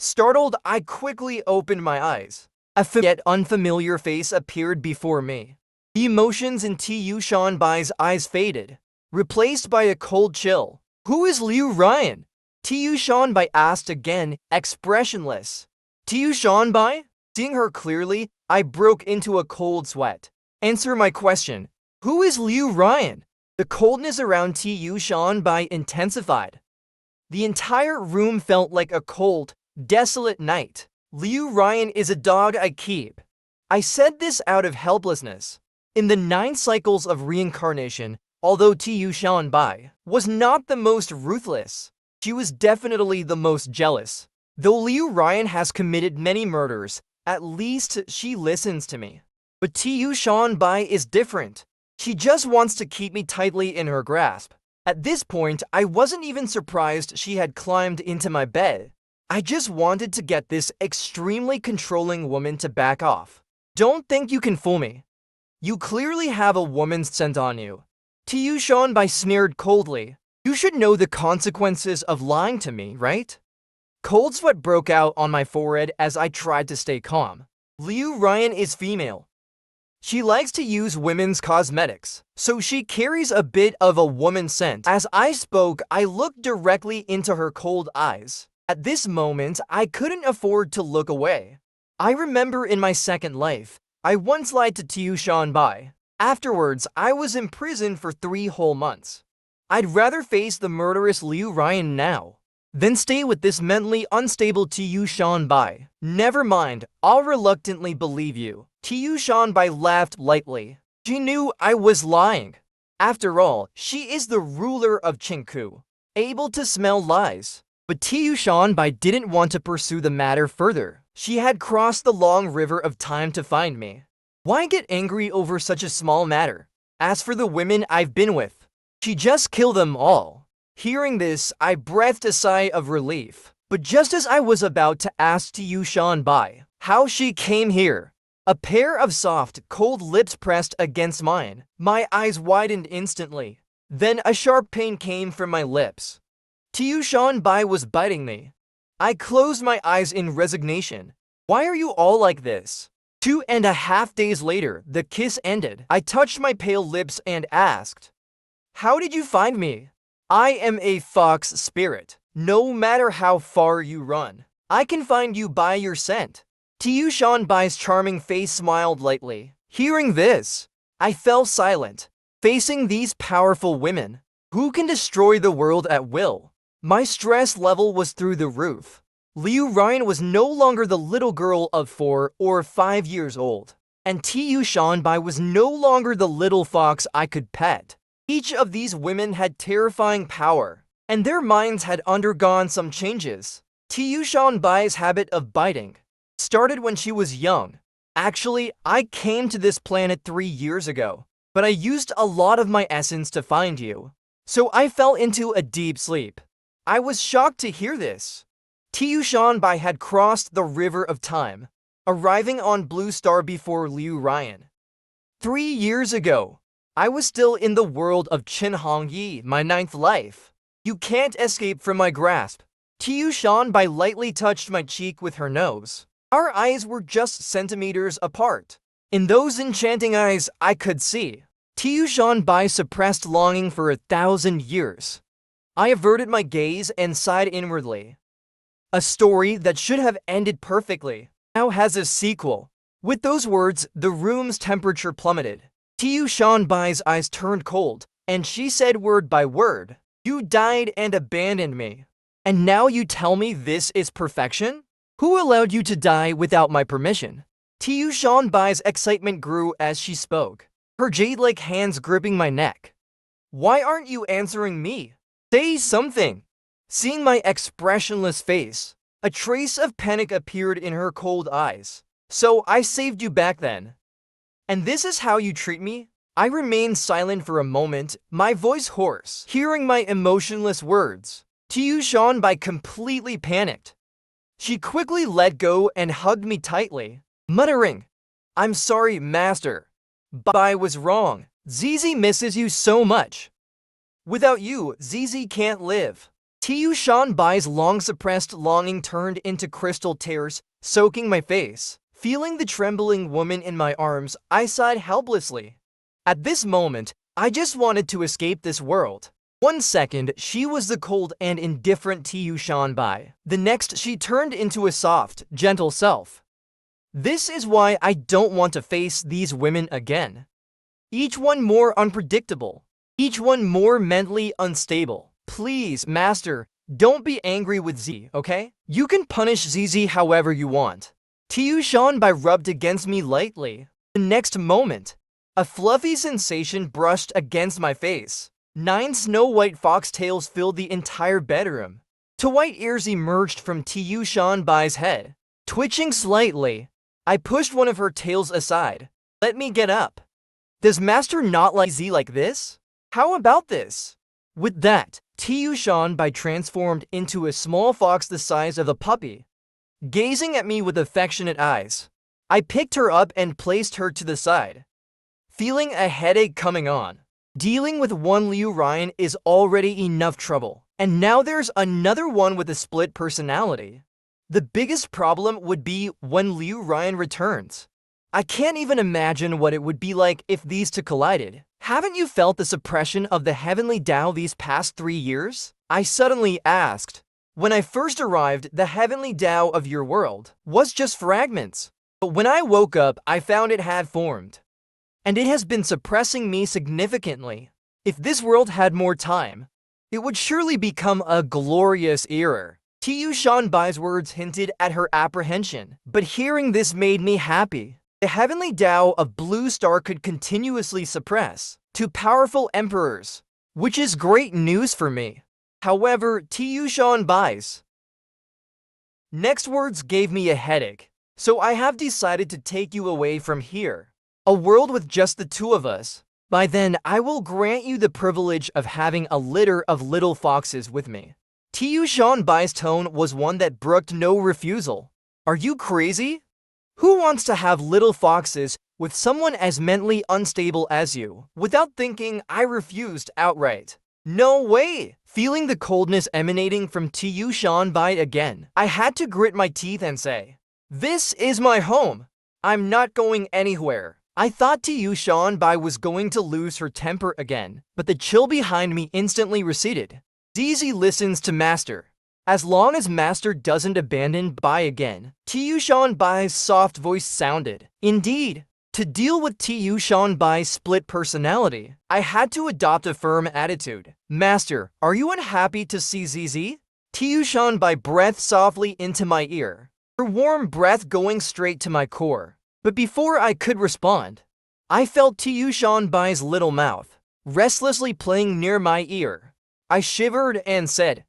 Startled, I quickly opened my eyes. A yet unfamiliar face appeared before me. The emotions in Tu Shanbai's eyes faded, replaced by a cold chill. "Who is Liu Ryan?" Tu Shanbai asked again, expressionless. Tu Shanbai? Seeing her clearly, I broke into a cold sweat. "Answer my question. Who is Liu Ryan?" The coldness around Tu Shanbai intensified. The entire room felt like a cold, desolate night. "Liu Ryan is a dog I keep." I said this out of helplessness. In the 9 cycles of reincarnation, although Tu Shanbai was not the most ruthless, she was definitely the most jealous. Though Liu Ryan has committed many murders, at least she listens to me. But Tu Shanbai is different. She just wants to keep me tightly in her grasp. At this point, I wasn't even surprised she had climbed into my bed. I just wanted to get this extremely controlling woman to back off. "Don't think you can fool me. You clearly have a woman's scent on you." Tu Shanbai sneered coldly. "You should know the consequences of lying to me, right?" Cold sweat broke out on my forehead as I tried to stay calm. "Liu Ryan is female. She likes to use women's cosmetics, so she carries a bit of a woman's scent." As I spoke, I looked directly into her cold eyes. At this moment, I couldn't afford to look away. I remember in my second life, I once lied to Tu Shanbai. Afterwards, I was imprisoned for 3 whole months. I'd rather face the murderous Liu Ryan now than stay with this mentally unstable Tu Shanbai. "Never mind, I'll reluctantly believe you." Tu Shanbai laughed lightly. She knew I was lying. After all, she is the ruler of Chinku, able to smell lies. But Tu Shanbai didn't want to pursue the matter further. She had crossed the long river of time to find me. Why get angry over such a small matter? As for the women I've been with, she just killed them all. Hearing this, I breathed a sigh of relief. But just as I was about to ask Tu Shanbai how she came here, a pair of soft, cold lips pressed against mine. My eyes widened instantly. Then a sharp pain came from my lips. Tu Shanbai was biting me. I closed my eyes in resignation. "Why are you all like this?" 2.5 days later, the kiss ended. I touched my pale lips and asked, "How did you find me?" "I am a fox spirit. No matter how far you run, I can find you by your scent." Tu Shanbai's charming face smiled lightly. Hearing this, I fell silent, facing these powerful women who can destroy the world at will. My stress level was through the roof. Liu Ryan was no longer the little girl of 4 or 5 years old, and Tu Shanbai was no longer the little fox I could pet. Each of these women had terrifying power, and their minds had undergone some changes. Tu Shanbai's habit of biting started when she was young. Actually, I came to this planet 3 years ago, but I used a lot of my essence to find you, so I fell into a deep sleep. I was shocked to hear this. Tu Shanbai had crossed the river of time, arriving on Blue Star before Liu Ryan. 3 years ago, I was still in the world of Qin Hongyi, my 9th life. "You can't escape from my grasp." Tu Shanbai lightly touched my cheek with her nose. Our eyes were just centimeters apart. In those enchanting eyes, I could see. Tu Shanbai suppressed longing for 1,000 years. I averted my gaze and sighed inwardly. A story that should have ended perfectly now has a sequel. With those words, the room's temperature plummeted. Tu Shanbai's eyes turned cold, and she said word by word, "You died and abandoned me. And now you tell me this is perfection? Who allowed you to die without my permission?" Tu Shanbai's excitement grew as she spoke, her jade-like hands gripping my neck. "Why aren't you answering me? Say something." Seeing my expressionless face, a trace of panic appeared in her cold eyes. "So I saved you back then. And this is how you treat me?" I remained silent for a moment, my voice hoarse. Hearing my emotionless words, Tu Shanbai completely panicked. She quickly let go and hugged me tightly, muttering, "I'm sorry, master. But I was wrong. Zizi misses you so much. Without you, Zizi can't live." Tiu Shanbai's long-suppressed longing turned into crystal tears, soaking my face. Feeling the trembling woman in my arms, I sighed helplessly. At this moment, I just wanted to escape this world. 1 second, she was the cold and indifferent Tiu Shanbai. The next, she turned into a soft, gentle self. This is why I don't want to face these women again. Each one more unpredictable. Each one more mentally unstable. Please, Master, don't be angry with Z, okay? You can punish ZZ however you want. Tiu Shanbai rubbed against me lightly. The next moment, a fluffy sensation brushed against my face. 9 snow-white foxtails filled the entire bedroom. 2 white ears emerged from Tiu Shanbai's head. Twitching slightly, I pushed one of her tails aside. Let me get up. Does Master not like Z like this? How about this? With that, Tiu Shanbai transformed into a small fox the size of a puppy. Gazing at me with affectionate eyes, I picked her up and placed her to the side. Feeling a headache coming on. Dealing with one Liu Ryan is already enough trouble, and now there's another one with a split personality. The biggest problem would be when Liu Ryan returns. I can't even imagine what it would be like if these two collided. Haven't you felt the suppression of the heavenly Tao these past 3 years? I suddenly asked. When I first arrived, the heavenly Tao of your world was just fragments. But when I woke up, I found it had formed. And it has been suppressing me significantly. If this world had more time, it would surely become a glorious era. Tiu Shanbai's words hinted at her apprehension, but hearing this made me happy. The heavenly Tao of Blue Star could continuously suppress 2 powerful emperors, which is great news for me. However, Tiu Shanbai's next words gave me a headache, so I have decided to take you away from here. A world with just the 2 of us. By then, I will grant you the privilege of having a litter of little foxes with me. Tiu Shanbai's tone was one that brooked no refusal. Are you crazy? Who wants to have little foxes with someone as mentally unstable as you? Without thinking, I refused outright. No way! Feeling the coldness emanating from Tiu Shanbai again, I had to grit my teeth and say, "This is my home. I'm not going anywhere." I thought Tiu Shanbai was going to lose her temper again, but the chill behind me instantly receded. ZZ listens to Master. As long as Master doesn't abandon Bai again, Tiu Shanbai's soft voice sounded. Indeed, to deal with Tiu Shanbai's split personality, I had to adopt a firm attitude. Master, are you unhappy to see ZZ? Tiu Shanbai breathed softly into my ear, her warm breath going straight to my core. But before I could respond, I felt Tiu Shanbai's little mouth restlessly playing near my ear. I shivered and said,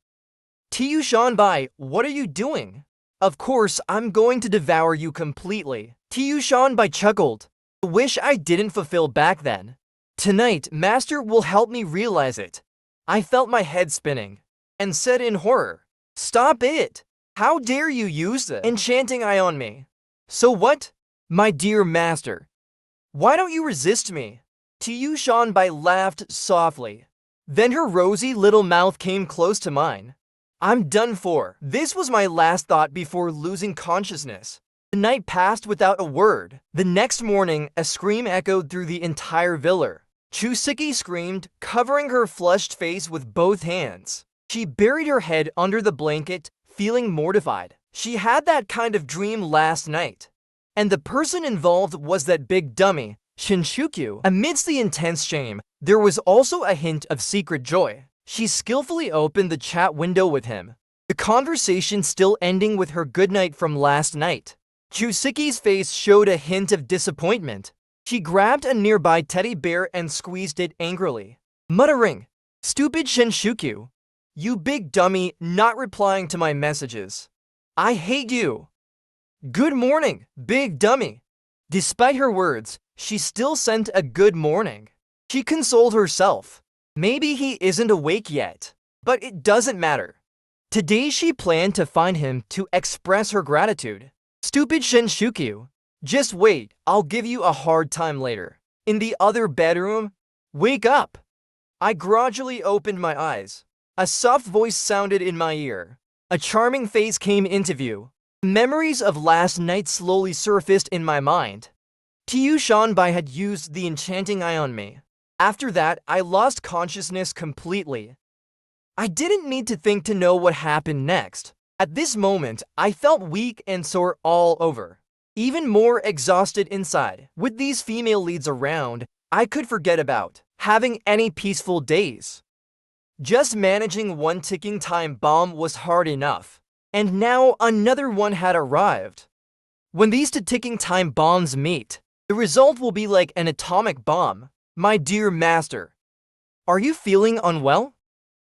"Tiu Shanbai, what are you doing?" "Of course, I'm going to devour you completely." Tiu Shanbai chuckled. "I wish I didn't fulfill back then. Tonight, Master will help me realize it." I felt my head spinning and said in horror, "Stop it! How dare you use the enchanting eye on me?" "So what? My dear Master, why don't you resist me?" Tiu Shanbai laughed softly. Then her rosy little mouth came close to mine. I'm done for. This was my last thought before losing consciousness. The night passed without a word. The next morning, a scream echoed through the entire villa. Chusiki screamed, covering her flushed face with both hands. She buried her head under the blanket, feeling mortified. She had that kind of dream last night. And the person involved was that big dummy, Shinshukyu. Amidst the intense shame, there was also a hint of secret joy. She skillfully opened the chat window with him, the conversation still ending with her goodnight from last night. Chusiki's face showed a hint of disappointment. She grabbed a nearby teddy bear and squeezed it angrily, muttering, "Stupid Shinshukyu, you big dummy not replying to my messages. I hate you." "Good morning, big dummy." Despite her words, she still sent a good morning. She consoled herself. Maybe he isn't awake yet, but it doesn't matter. Today she planned to find him to express her gratitude. "Stupid Shinshukyu, just wait, I'll give you a hard time later." In the other bedroom, "Wake up." I gradually opened my eyes. A soft voice sounded in my ear. A charming face came into view. Memories of last night slowly surfaced in my mind. Tiushanbai had used the enchanting eye on me. After that, I lost consciousness completely. I didn't need to think to know what happened next. At this moment, I felt weak and sore all over. Even more exhausted inside. With these female leads around, I could forget about having any peaceful days. Just managing one ticking time bomb was hard enough. And now another one had arrived. When these two ticking time bombs meet, the result will be like an atomic bomb. My dear master, are you feeling unwell?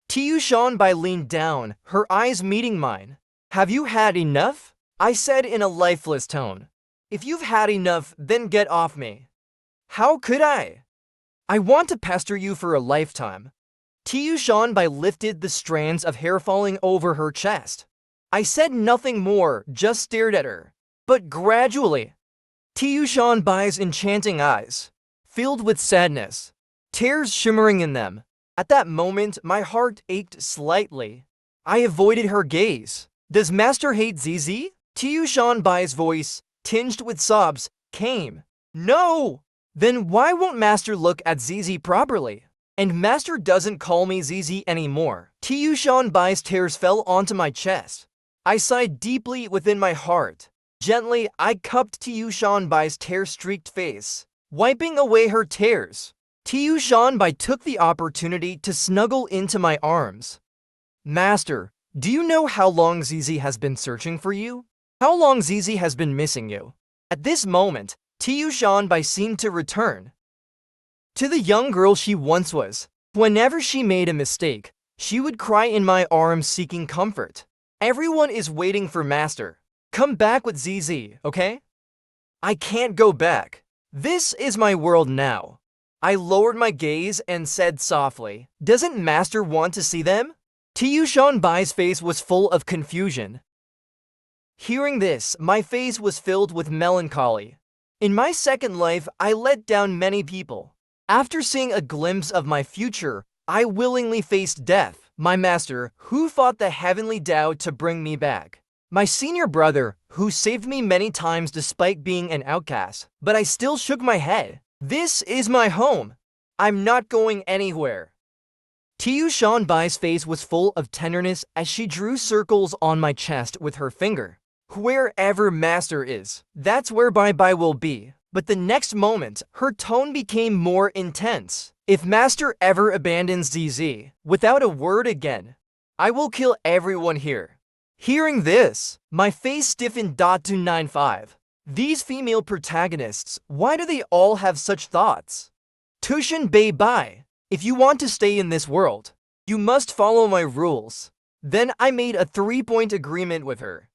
Tiushanbai leaned down, her eyes meeting mine. Have you had enough? I said in a lifeless tone. If you've had enough, then get off me. How could I? I want to pester you for a lifetime. Tiushanbai lifted the strands of hair falling over her chest. I said nothing more, just stared at her. But gradually, Tiushanbai's enchanting eyes filled with sadness, tears shimmering in them. At that moment, my heart ached slightly. I avoided her gaze. Does Master hate ZZ? Tiushanbai's voice, tinged with sobs, came. No! Then why won't Master look at ZZ properly? And Master doesn't call me ZZ anymore. Tiushanbai's tears fell onto my chest. I sighed deeply within my heart. Gently, I cupped Tiushanbai's tear-streaked face, wiping away her tears. Tiushanbai took the opportunity to snuggle into my arms. Master, do you know how long ZZ has been searching for you? How long ZZ has been missing you? At this moment, Tiushanbai seemed to return to the young girl she once was. Whenever she made a mistake, she would cry in my arms seeking comfort. Everyone is waiting for Master. Come back with ZZ, okay? I can't go back. This is my world now. I lowered my gaze and said softly, doesn't Master want to see them? Tiushanbai's face was full of confusion. Hearing this, my face was filled with melancholy. In my second life, I let down many people. After seeing a glimpse of my future, I willingly faced death. My master, who fought the heavenly Tao to bring me back. My senior brother, who saved me many times despite being an outcast. But I still shook my head. This is my home. I'm not going anywhere. Tiushanbai's face was full of tenderness as she drew circles on my chest with her finger. Wherever Master is, that's where Bai will be. But the next moment, her tone became more intense. If Master ever abandons ZZ, without a word again, I will kill everyone here. Hearing this, my face stiffened. 295. These female protagonists, why do they all have such thoughts? Tushin Bei Bai, if you want to stay in this world, you must follow my rules. Then I made a 3-point agreement with her.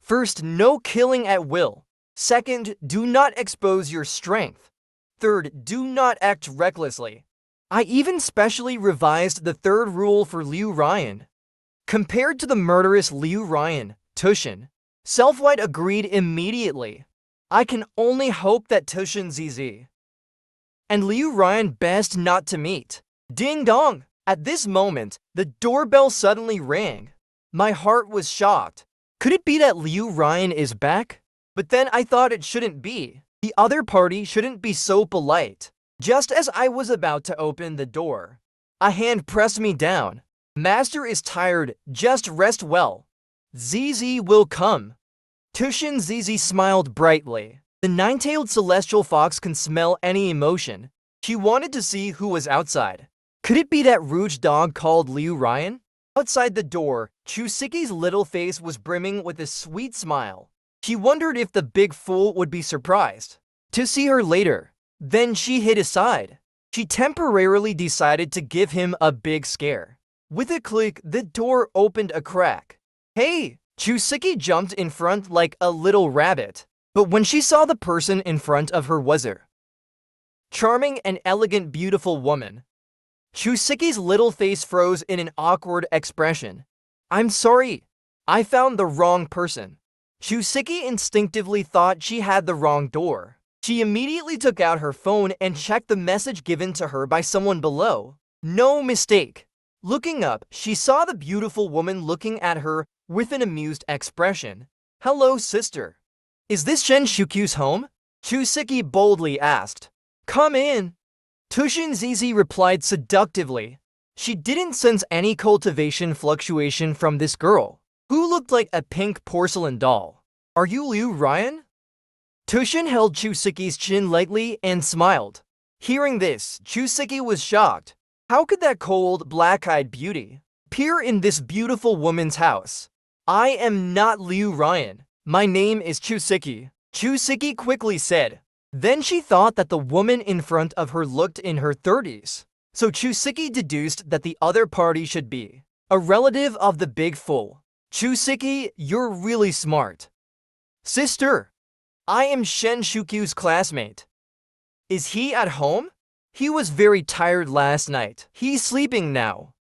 First, no killing at will. Second, do not expose your strength. Third, do not act recklessly. I even specially revised the third rule for Liu Ryan. Compared to the murderous Liu Ryan, Tushin, Self-White agreed immediately. I can only hope that Tushin ZZ and Liu Ryan best not to meet. Ding dong! At this moment, the doorbell suddenly rang. My heart was shocked. Could it be that Liu Ryan is back? But then I thought it shouldn't be. The other party shouldn't be so polite. Just as I was about to open the door, a hand pressed me down. Master is tired, just rest well. ZZ will come. Tushin ZZ smiled brightly. The nine-tailed celestial fox can smell any emotion. She wanted to see who was outside. Could it be that rouge dog called Liu Ryan? Outside the door, Chusiki's little face was brimming with a sweet smile. She wondered if the big fool would be surprised to see her later. Then she hid aside. She temporarily decided to give him a big scare. With a click, the door opened a crack. Hey! Chusiki jumped in front like a little rabbit. But when she saw the person in front of her was a charming and elegant beautiful woman, Chusiki's little face froze in an awkward expression. I'm sorry. I found the wrong person. Chusiki instinctively thought she had the wrong door. She immediately took out her phone and checked the message given to her by someone below. No mistake. Looking up, she saw the beautiful woman looking at her with an amused expression. "Hello, sister. Is this Shen Shukyu's home?" Chuseki boldly asked. "Come in." Tushin Zizi replied seductively. She didn't sense any cultivation fluctuation from this girl, who looked like a pink porcelain doll. "Are you Liu Ryan?" Tushin held Chuseki's chin lightly and smiled. Hearing this, Chuseki was shocked. How could that cold, black-eyed beauty appear in this beautiful woman's house? "I am not Liu Ryan. My name is Chuseki," Chuseki quickly said. Then she thought that the woman in front of her looked in her 30s. So Chuseki deduced that the other party should be a relative of the big fool. "Chuseki, you're really smart." "Sister, I am Shen Shukyu's classmate. Is he at home? He was very tired last night. He's sleeping now."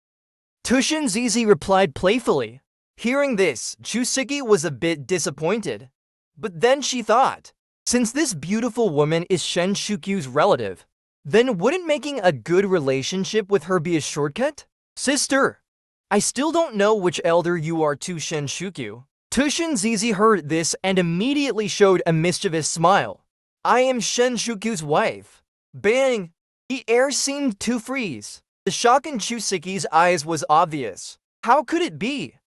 Tushin Zizi replied playfully. Hearing this, Chuseki was a bit disappointed. But then she thought, since this beautiful woman is Shen Shukyu's relative, then wouldn't making a good relationship with her be a shortcut? "Sister, I still don't know which elder you are to Shen Shukyu." Tushin Zizi heard this and immediately showed a mischievous smile. "I am Shen Shukyu's wife." Bang! The air seemed to freeze. The shock in Chuseki's eyes was obvious. How could it be?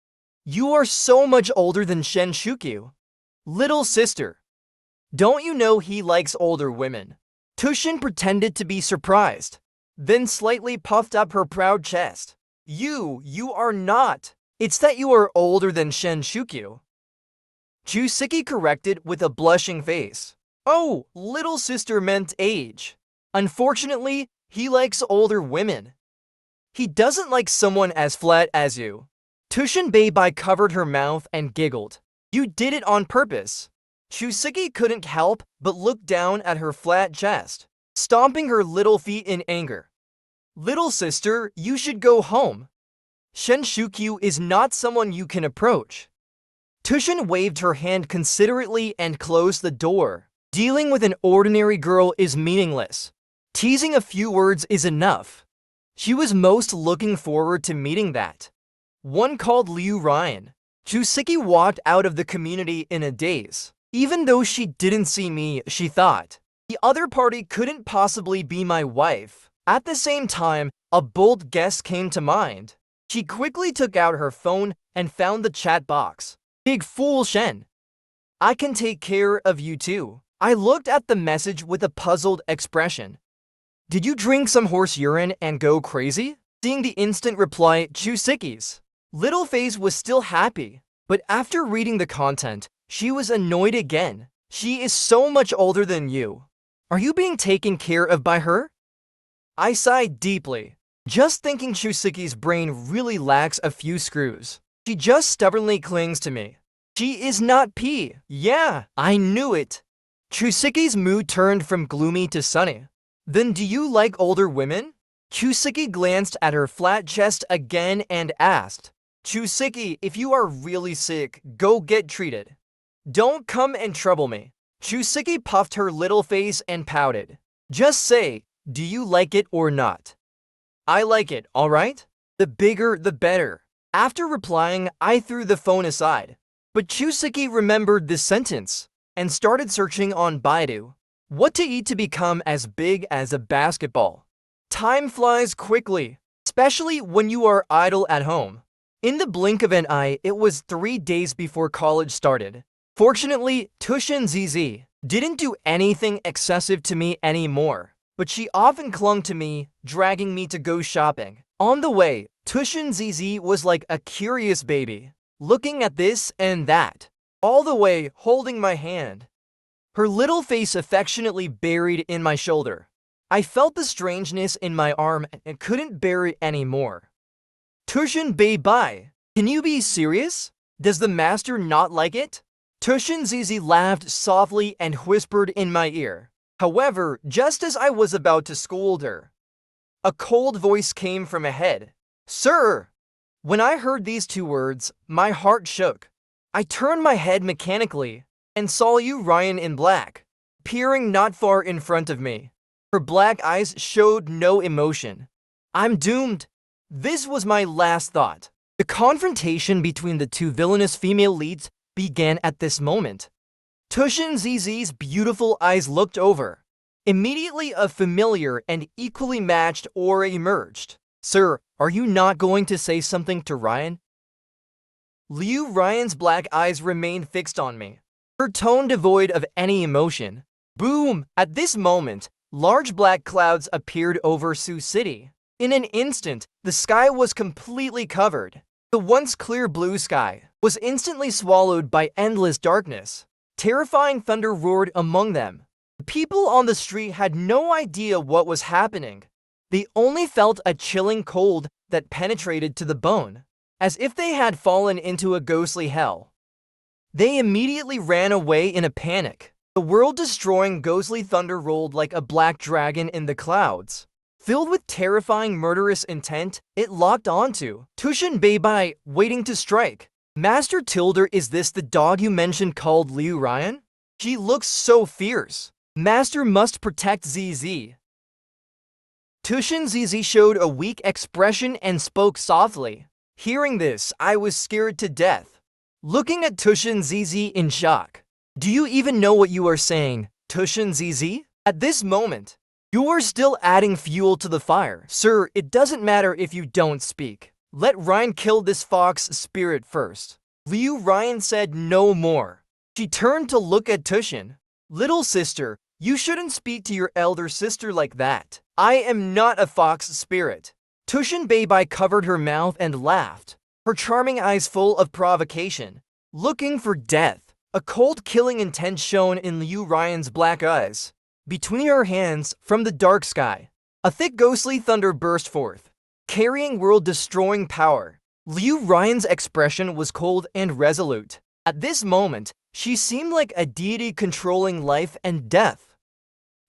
"You are so much older than Shen Shukyu." "Little sister, don't you know he likes older women?" Tushin pretended to be surprised, then slightly puffed up her proud chest. You are not. It's that you are older than Shen Shukyu." Chuseki corrected with a blushing face. "Oh, little sister meant age. Unfortunately, he likes older women. He doesn't like someone as flat as you." Tushin Beibai covered her mouth and giggled. "You did it on purpose." Chuseki couldn't help but look down at her flat chest, stomping her little feet in anger. "Little sister, you should go home. Shen Shukyu is not someone you can approach." Tushin waved her hand considerately and closed the door. Dealing with an ordinary girl is meaningless. Teasing a few words is enough. She was most looking forward to meeting that one called Liu Ryan. Chuseki walked out of the community in a daze. Even though she didn't see me, she thought, the other party couldn't possibly be my wife. At the same time, a bold guess came to mind. She quickly took out her phone and found the chat box. "Big fool Shen. I can take care of you too." I looked at the message with a puzzled expression. "Did you drink some horse urine and go crazy?" Seeing the instant reply, Chuseki's little face was still happy, but after reading the content, she was annoyed again. "She is so much older than you. Are you being taken care of by her?" I sighed deeply, just thinking Chuseki's brain really lacks a few screws. She just stubbornly clings to me. She is not P. Yeah, I knew it. Chuseki's mood turned from gloomy to sunny. "Then do you like older women?" Chuseki glanced at her flat chest again and asked. "Chuseki, if you are really sick, go get treated. Don't come and trouble me." Chuseki puffed her little face and pouted. "Just say, do you like it or not?" "I like it, alright? The bigger, the better." After replying, I threw the phone aside. But Chuseki remembered this sentence and started searching on Baidu. What to eat to become as big as a basketball. Time flies quickly, especially when you are idle at home. In the blink of an eye, it was 3 days before college started. Fortunately, Tushin Zizi didn't do anything excessive to me anymore, but she often clung to me, dragging me to go shopping. On the way, Tushin Zizi was like a curious baby, looking at this and that, all the way holding my hand. Her little face affectionately buried in my shoulder. I felt the strangeness in my arm and couldn't bear it anymore. "Tushin Beibai, can you be serious? Does the master not like it?" Tushin Zizi laughed softly and whispered in my ear. However, just as I was about to scold her, a cold voice came from ahead. "Sir!" When I heard these 2 words, my heart shook. I turned my head mechanically and saw Liu Ryan in black, peering not far in front of me. Her black eyes showed no emotion. "I'm doomed. This was my last thought. The confrontation between the two villainous female leads began at this moment. Tushin Zz's beautiful eyes looked over. Immediately a familiar and equally matched aura emerged. "Sir, are you not going to say something to Ryan?" Liu Ryan's black eyes remained fixed on me, her tone devoid of any emotion. Boom! At this moment, large black clouds appeared over Sioux City. In an instant, the sky was completely covered. The once clear blue sky was instantly swallowed by endless darkness. Terrifying thunder roared among them. The people on the street had no idea what was happening. They only felt a chilling cold that penetrated to the bone, as if they had fallen into a ghostly hell. They immediately ran away in a panic. The world-destroying ghostly thunder rolled like a black dragon in the clouds. Filled with terrifying murderous intent, it locked onto Tushin Beibai, waiting to strike. "Master Tilder, is this the dog you mentioned called Liu Ryan? She looks so fierce. Master must protect ZZ." Tushin ZZ showed a weak expression and spoke softly. Hearing this, I was scared to death, looking at Tushin ZZ in shock. "Do you even know what you are saying, Tushin ZZ?" At this moment, "You are still adding fuel to the fire. Sir, it doesn't matter if you don't speak. Let Ryan kill this fox spirit first." Liu Ryan said no more. She turned to look at Tushin. "Little sister, you shouldn't speak to your elder sister like that. I am not a fox spirit." Tushin Beibai covered her mouth and laughed, her charming eyes full of provocation, looking for death. A cold killing intent shone in Liu Ryan's black eyes. Between her hands, from the dark sky, a thick ghostly thunder burst forth, carrying world-destroying power. Liu Ryan's expression was cold and resolute. At this moment, she seemed like a deity controlling life and death.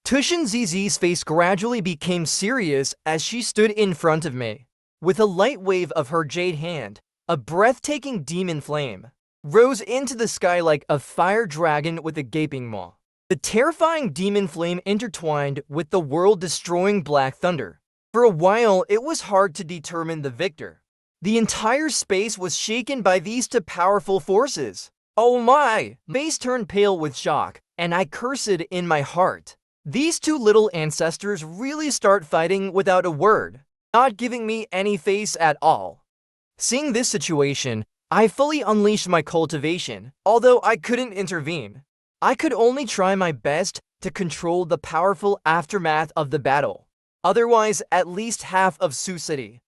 Tushin ZZ's face gradually became serious as she stood in front of me. With a light wave of her jade hand, a breathtaking demon flame rose into the sky like a fire dragon with a gaping maw. The terrifying demon flame intertwined with the world-destroying black thunder. For a while, it was hard to determine the victor. The entire space was shaken by these two powerful forces. "Oh my!" My face turned pale with shock, and I cursed in my heart. These two little ancestors really start fighting without a word, not giving me any face at all. Seeing this situation, I fully unleashed my cultivation, although I couldn't intervene. I could only try my best to control the powerful aftermath of the battle. Otherwise, at least half of Sioux City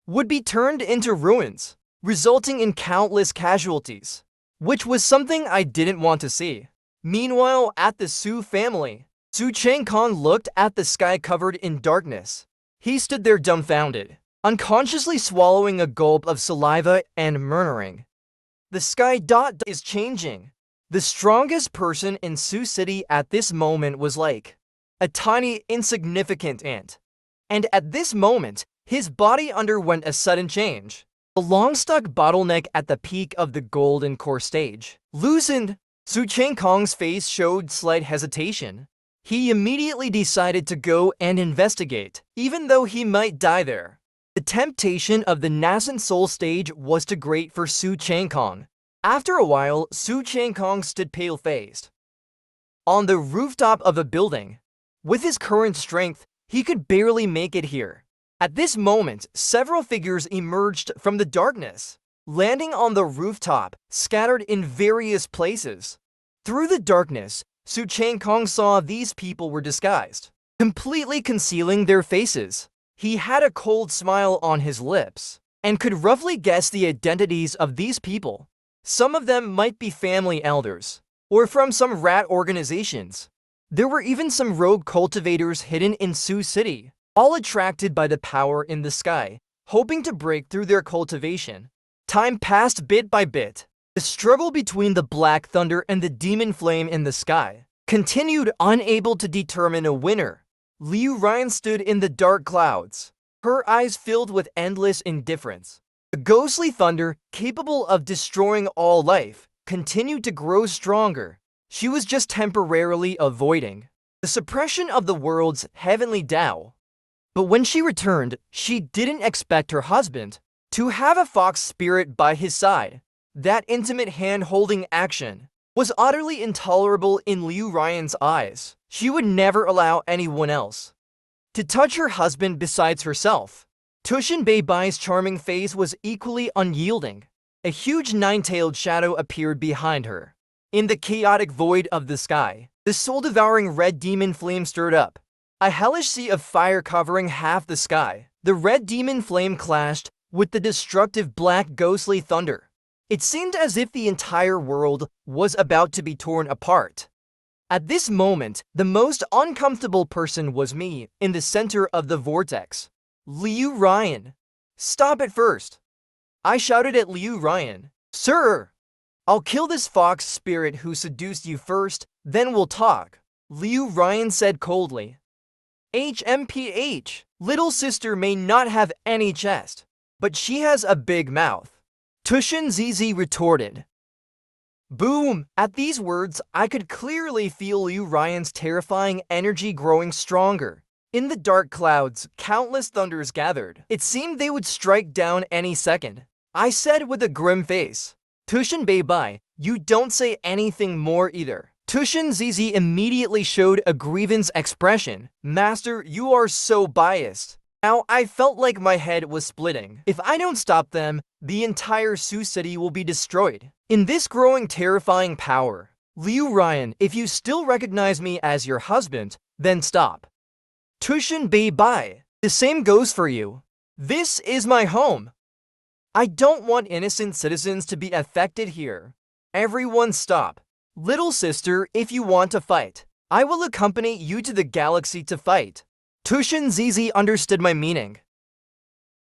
would be turned into ruins, resulting in countless casualties, which was something I didn't want to see. Meanwhile, at the Sioux family, Su Changkong looked at the sky covered in darkness. He stood there dumbfounded, unconsciously swallowing a gulp of saliva and murmuring. "The sky is changing." The strongest person in Sioux City at this moment was like a tiny, insignificant ant. And at this moment, his body underwent a sudden change. The long-stuck bottleneck at the peak of the golden core stage loosened. Su Changkong's face showed slight hesitation. He immediately decided to go and investigate, even though he might die there. The temptation of the nascent soul stage was too great for Su Changkong. After a while, Su Changkong stood pale-faced on the rooftop of a building. With his current strength, he could barely make it here. At this moment, several figures emerged from the darkness, landing on the rooftop, scattered in various places. Through the darkness, Su Changkong saw these people were disguised, completely concealing their faces. He had a cold smile on his lips, and could roughly guess the identities of these people. Some of them might be family elders, or from some rat organizations. There were even some rogue cultivators hidden in Sioux City, all attracted by the power in the sky, hoping to break through their cultivation. Time passed bit by bit. The struggle between the black thunder and the demon flame in the sky continued, unable to determine a winner. Liu Ryan stood in the dark clouds, her eyes filled with endless indifference. The ghostly thunder, capable of destroying all life, continued to grow stronger. She was just temporarily avoiding the suppression of the world's heavenly Tao. But when she returned, she didn't expect her husband to have a fox spirit by his side. That intimate hand-holding action was utterly intolerable in Liu Ryan's eyes. She would never allow anyone else to touch her husband besides herself. Tushin Beibai's charming face was equally unyielding. A huge nine-tailed shadow appeared behind her. In the chaotic void of the sky, the soul-devouring red demon flame stirred up. A hellish sea of fire covering half the sky. The red demon flame clashed with the destructive black ghostly thunder. It seemed as if the entire world was about to be torn apart. At this moment, the most uncomfortable person was me, in the center of the vortex. Liu Ryan. Stop it first. I shouted at Liu Ryan. Sir! I'll kill this fox spirit who seduced you first, then we'll talk. Liu Ryan said coldly. HMPH. Little sister may not have any chest, but she has a big mouth. Tushin Zizi retorted. Boom! At these words, I could clearly feel Liu Ryan's terrifying energy growing stronger. In the dark clouds, countless thunders gathered. It seemed they would strike down any second. I said with a grim face, Tushin Beibai, you don't say anything more either. Tushin Zizi immediately showed a grievance expression. Master, you are so biased. Now, I felt like my head was splitting. If I don't stop them, the entire Sioux City will be destroyed. In this growing terrifying power, Liu Ryan, if you still recognize me as your husband, then stop. Tushin Beibai, the same goes for you. This is my home. I don't want innocent citizens to be affected here. Everyone stop. Little sister, if you want to fight, I will accompany you to the galaxy to fight. Tushin Zizi understood my meaning.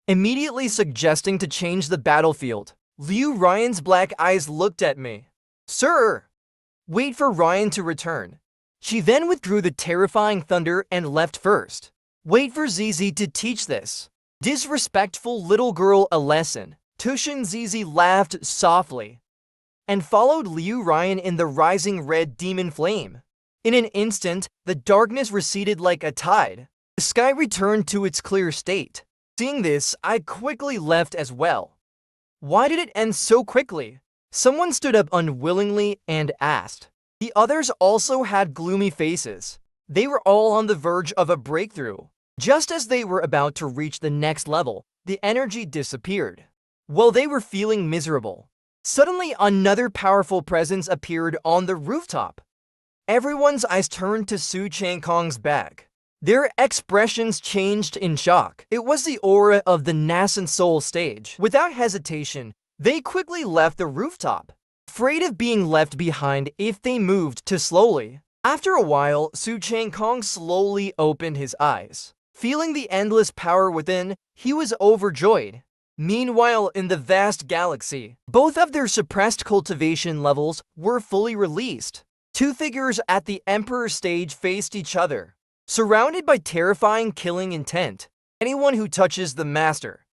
Immediately suggesting to change the battlefield, Liu Ryan's black eyes looked at me. Sir! Wait for Ryan to return. She then withdrew the terrifying thunder and left first. Wait for Zizi to teach this disrespectful little girl a lesson. Tushin Zizi laughed softly and followed Liu Ryan in the rising red demon flame. In an instant, the darkness receded like a tide. The sky returned to its clear state. Seeing this, I quickly left as well. Why did it end so quickly? Someone stood up unwillingly and asked. The others also had gloomy faces. They were all on the verge of a breakthrough. Just as they were about to reach the next level, the energy disappeared. While they were feeling miserable, suddenly another powerful presence appeared on the rooftop. Everyone's eyes turned to Su Changkong's back. Their expressions changed in shock. It was the aura of the nascent soul stage. Without hesitation, they quickly left the rooftop, afraid of being left behind if they moved too slowly. After a while, Su Changkong slowly opened his eyes. Feeling the endless power within, he was overjoyed. Meanwhile, in the vast galaxy, both of their suppressed cultivation levels were fully released. Two figures at the Emperor stage faced each other, surrounded by terrifying killing intent. Anyone who touches the Master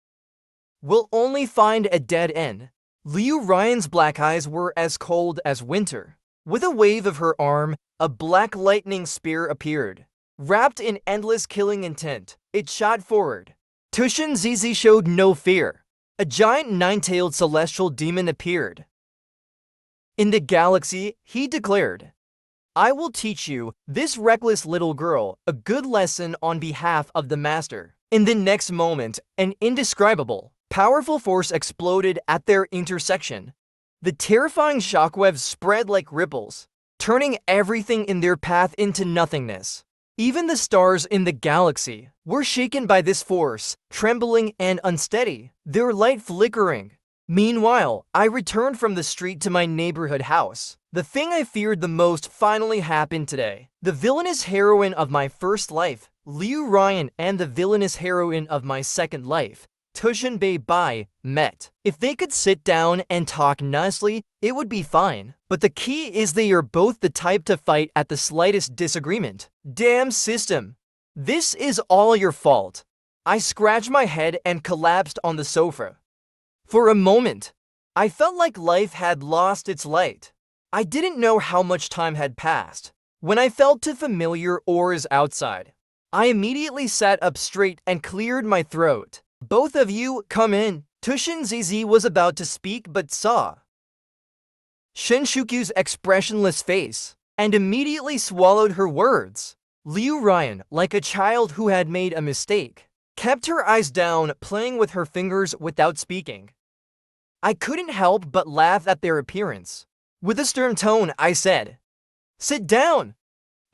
will only find a dead end. Liu Ryan's black eyes were as cold as winter. With a wave of her arm, a black lightning spear appeared. Wrapped in endless killing intent, it shot forward. Tushin Zizi showed no fear. A giant nine-tailed celestial demon appeared. In the galaxy, he declared, I will teach you, this reckless little girl, a good lesson on behalf of the Master. In the next moment, an indescribable, powerful force exploded at their intersection. The terrifying shockwaves spread like ripples, turning everything in their path into nothingness. Even the stars in the galaxy were shaken by this force, trembling and unsteady, their light flickering. Meanwhile, I returned from the street to my neighborhood house. The thing I feared the most finally happened today. The villainous heroine of my first life, Liu Ryan, and the villainous heroine of my second life, Tushin Beibai, met. If they could sit down and talk nicely, it would be fine. But the key is they are both the type to fight at the slightest disagreement. Damn system. This is all your fault. I scratched my head and collapsed on the sofa. For a moment, I felt like life had lost its light. I didn't know how much time had passed when I felt two familiar auras outside. I immediately sat up straight and cleared my throat. Both of you, come in. Tushin Zizi was about to speak but saw Shinshukyu's expressionless face and immediately swallowed her words. Liu Ryan, like a child who had made a mistake, kept her eyes down, playing with her fingers without speaking. I couldn't help but laugh at their appearance. With a stern tone, I said, "Sit down!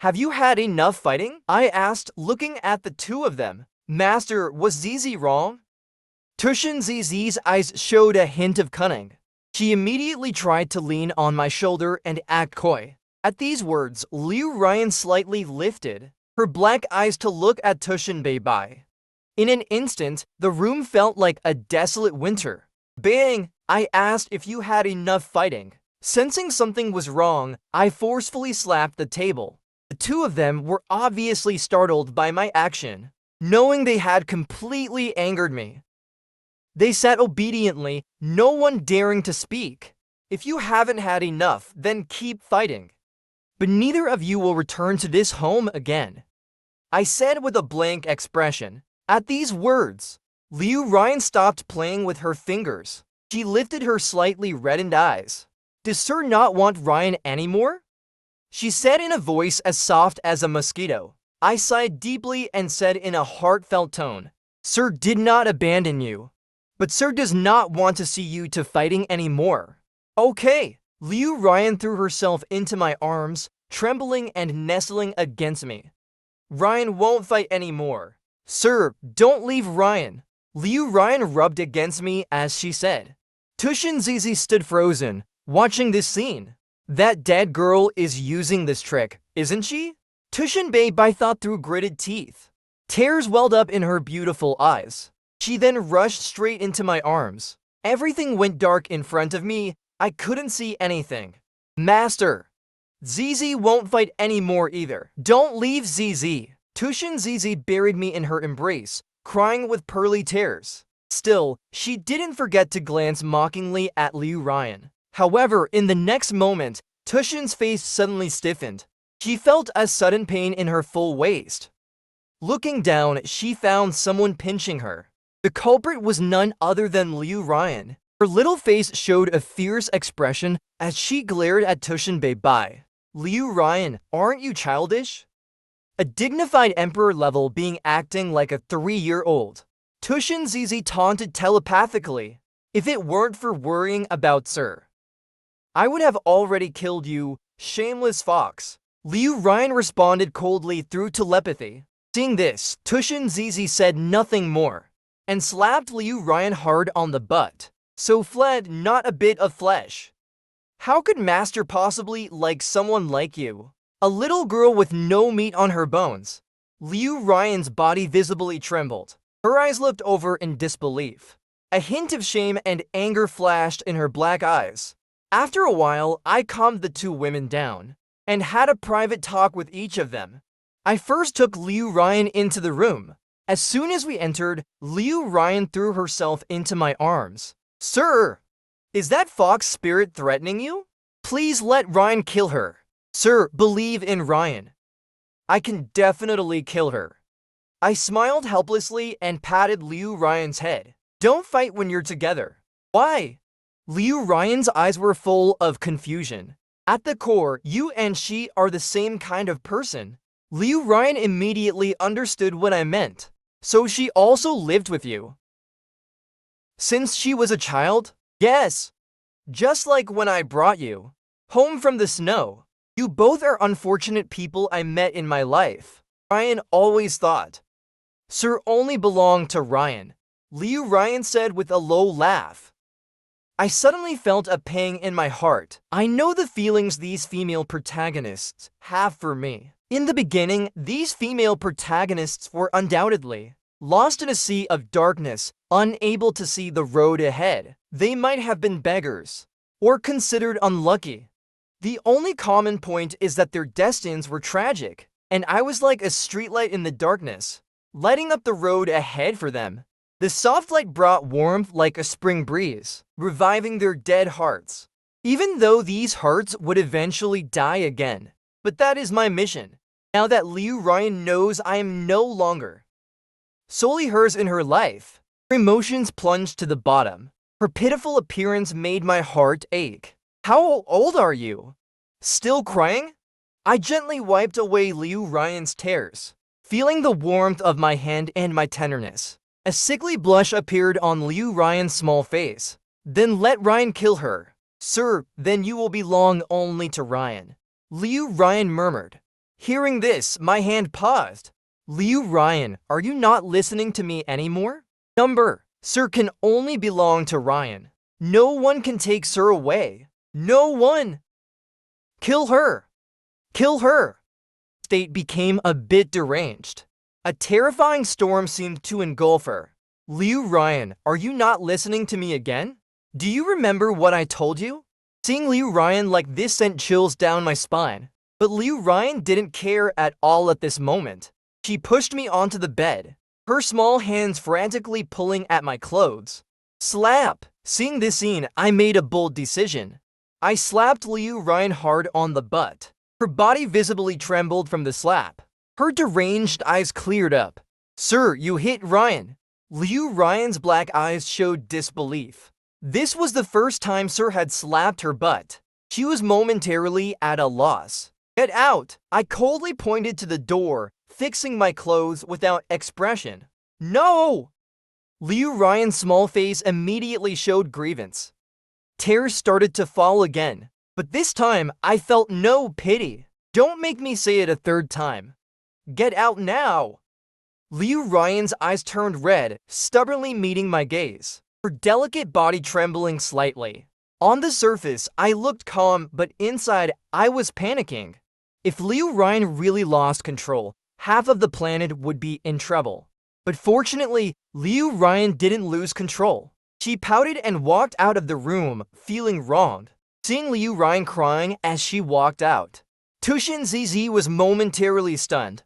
Have you had enough fighting?" I asked, looking at the two of them. Master, was Zizi wrong? Tushin Zizi's eyes showed a hint of cunning. She immediately tried to lean on my shoulder and act coy. At these words, Liu Ryan slightly lifted her black eyes to look at Tushin Beibai. In an instant, the room felt like a desolate winter. Bang! I asked if you had enough fighting. Sensing something was wrong, I forcefully slapped the table. The two of them were obviously startled by my action, knowing they had completely angered me. They sat obediently, no one daring to speak. If you haven't had enough, then keep fighting. But neither of you will return to this home again, I said with a blank expression. At these words, Liu Ryan stopped playing with her fingers. She lifted her slightly reddened eyes. Does Sir not want Ryan anymore? She said in a voice as soft as a mosquito. I sighed deeply and said in a heartfelt tone, Sir did not abandon you, but Sir does not want to see you to fighting anymore. Okay. Liu Ryan threw herself into my arms, trembling and nestling against me. Ryan won't fight anymore. Sir, don't leave Ryan. Liu Ryan rubbed against me as she said. Tushin Zizi stood frozen, watching this scene. That dead girl is using this trick, isn't she? Tushin Beibai thought through gritted teeth. Tears welled up in her beautiful eyes. She then rushed straight into my arms. Everything went dark in front of me. I couldn't see anything. Master, Zizi won't fight anymore either. Don't leave Zizi. Tushin Zizi buried me in her embrace, crying with pearly tears. Still, she didn't forget to glance mockingly at Liu Ryan. However, in the next moment, Tushin's face suddenly stiffened. She felt a sudden pain in her full waist. Looking down, she found someone pinching her. The culprit was none other than Liu Ryan. Her little face showed a fierce expression as she glared at Tushin Beibai. Liu Ryan, aren't you childish? A dignified emperor level being acting like a 3-year-old. Tushin Zizi taunted telepathically. If it weren't for worrying about Sir, I would have already killed you, shameless fox. Liu Ryan responded coldly through telepathy. Seeing this, Tushin Zizi said nothing more and slapped Liu Ryan hard on the butt. So fled not a bit of flesh. How could Master possibly like someone like you? A little girl with no meat on her bones. Liu Ryan's body visibly trembled. Her eyes looked over in disbelief. A hint of shame and anger flashed in her black eyes. After a while, I calmed the two women down and had a private talk with each of them. I first took Liu Ryan into the room. As soon as we entered, Liu Ryan threw herself into my arms. Sir, is that fox spirit threatening you? Please let Ryan kill her. Sir, believe in Ryan. I can definitely kill her. I smiled helplessly and patted Liu Ryan's head. Don't fight when you're together. Why? Liu Ryan's eyes were full of confusion. At the core, you and she are the same kind of person. Liu Ryan immediately understood what I meant. So she also lived with you since she was a child? Yes. Just like when I brought you home from the snow. You both are unfortunate people I met in my life. Ryan always thought Sir only belonged to Ryan. Liu Ryan said with a low laugh. I suddenly felt a pang in my heart. I know the feelings these female protagonists have for me. In the beginning, these female protagonists were undoubtedly lost in a sea of darkness, unable to see the road ahead. They might have been beggars or considered unlucky. The only common point is that their destinies were tragic, and I was like a streetlight in the darkness, lighting up the road ahead for them. The soft light brought warmth like a spring breeze, reviving their dead hearts, even though these hearts would eventually die again. But that is my mission. Now that Liu Ryan knows I am no longer solely hers in her life, her emotions plunged to the bottom. Her pitiful appearance made my heart ache. How old are you? Still crying? I gently wiped away Liu Ryan's tears, feeling the warmth of my hand and my tenderness. A sickly blush appeared on Liu Ryan's small face. Then let Ryan kill her. Sir, then you will belong only to Ryan. Liu Ryan murmured. Hearing this, my hand paused. Liu Ryan, are you not listening to me anymore? Number, Sir can only belong to Ryan. No one can take Sir away. No one. Kill her. Kill her. State became a bit deranged. A terrifying storm seemed to engulf her. Liu Ryan, are you not listening to me again? Do you remember what I told you? Seeing Liu Ryan like this sent chills down my spine. But Liu Ryan didn't care at all at this moment. She pushed me onto the bed, her small hands frantically pulling at my clothes. Slap! Seeing this scene, I made a bold decision. I slapped Liu Ryan hard on the butt. Her body visibly trembled from the slap. Her deranged eyes cleared up. Sir, you hit Ryan. Liu Ryan's black eyes showed disbelief. This was the first time Sir had slapped her butt. She was momentarily at a loss. Get out! I coldly pointed to the door, fixing my clothes without expression. No! Liu Ryan's small face immediately showed grievance. Tears started to fall again, but this time I felt no pity. Don't make me say it a third time. Get out now! Liu Ryan's eyes turned red, stubbornly meeting my gaze, her delicate body trembling slightly. On the surface, I looked calm, but inside, I was panicking. If Liu Ryan really lost control, half of the planet would be in trouble. But fortunately, Liu Ryan didn't lose control. She pouted and walked out of the room, feeling wronged. Seeing Liu Ryan crying as she walked out, Tushin ZZ was momentarily stunned,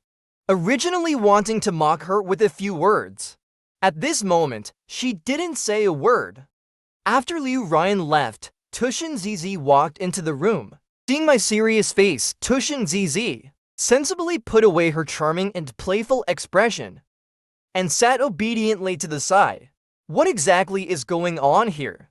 originally wanting to mock her with a few words. At this moment, she didn't say a word. After Liu Ryan left, Tushin ZZ walked into the room. Seeing my serious face, Tushin ZZ sensibly put away her charming and playful expression and sat obediently to the side. What exactly is going on here?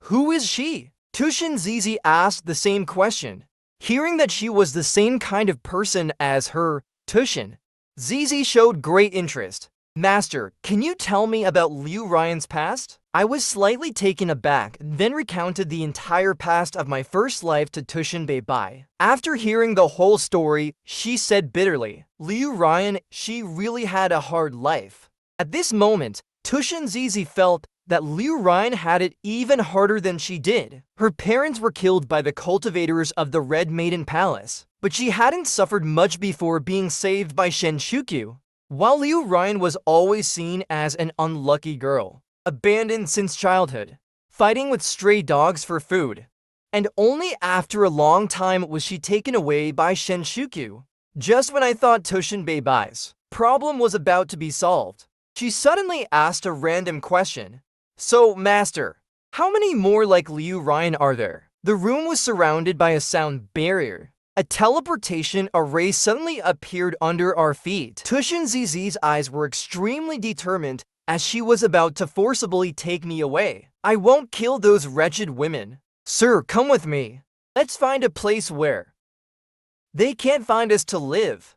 Who is she? Tushin ZZ asked the same question. Hearing that she was the same kind of person as her, Tushin ZZ showed great interest. Master, can you tell me about Liu Ryan's past? I was slightly taken aback, then recounted the entire past of my first life to Tushin Beibai. After hearing the whole story, she said bitterly, Liu Ryan, she really had a hard life. At this moment, Tushin ZZ felt that Liu Ryan had it even harder than she did. Her parents were killed by the cultivators of the Red Maiden Palace, but she hadn't suffered much before being saved by Shen Shukyu. While Liu Ryan was always seen as an unlucky girl, abandoned since childhood, fighting with stray dogs for food, and only after a long time was she taken away by Shen Shukyu. Just when I thought Tushin Beibai's problem was about to be solved, she suddenly asked a random question. So, Master, how many more like Liu Ryan are there? The room was surrounded by a sound barrier. A teleportation array suddenly appeared under our feet. Tushin ZZ's eyes were extremely determined as she was about to forcibly take me away. I won't kill those wretched women. Sir, come with me. Let's find a place where they can't find us to live.